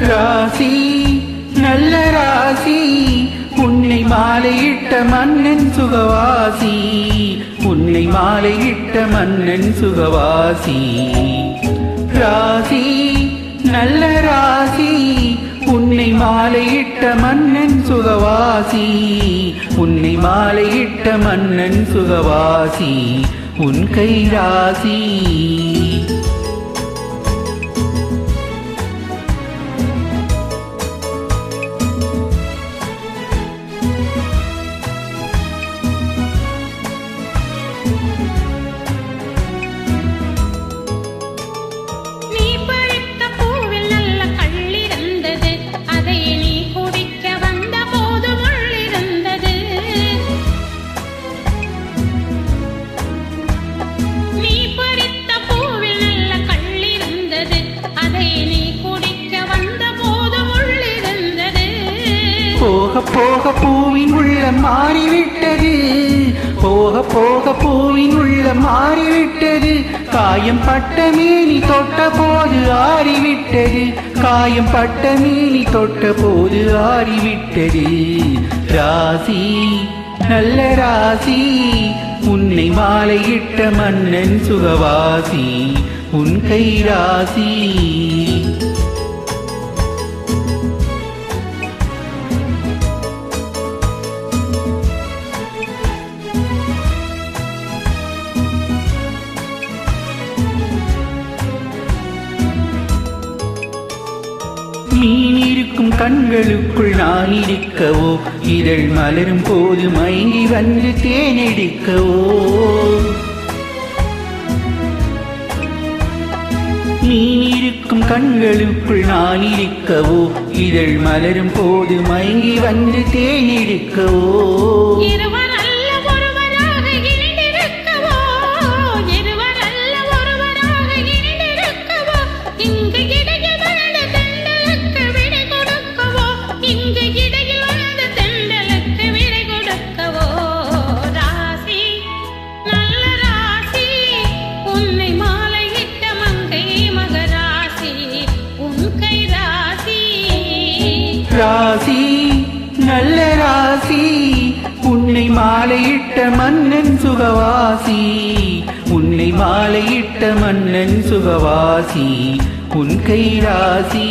ராசி நல்ல ராசி உன்னை மாலையிட்ட மன்னன் சுகவாசி உன்னை மாலையிட்ட மன்னன் சுகவாசி ராசி நல்ல ராசி உன்னை மாலையிட்ட மன்னன் சுகவாசி உன்னை மாலையிட்ட மன்னன் சுகவாசி உன் கை ராசி போக போக பூவின் உள்ளம் மாறிவிட்டது போக போக பூவின் உள்ளம் மாறிவிட்டது காயம் பட்ட மேனி தொட்ட போது ஆறிவிட்டது காயம் பட்ட மேனி தொட்ட போது ஆறிவிட்டது ராசி நல்ல ராசி உன்னை மாலையிட்ட மன்னன் சுகவாசி உன் கை ராசி மீன் இருக்கும் கண்களுக்குள் நான் இருக்கவோ இதழ் மலரும் போது மயங்கி வந்து தேனெடுக்கவோ மீன் இருக்கும் கண்களுக்குள் நான் இருக்கவோ இதழ் மலரும் போது மயங்கி வந்து தேனெடுக்கவோ ராசி நல்ல ராசி உன்னை மாலையிட்ட மன்னன் சுகவாசி உன்னை மாலையிட்ட மன்னன் சுகவாசி உன் கை ராசி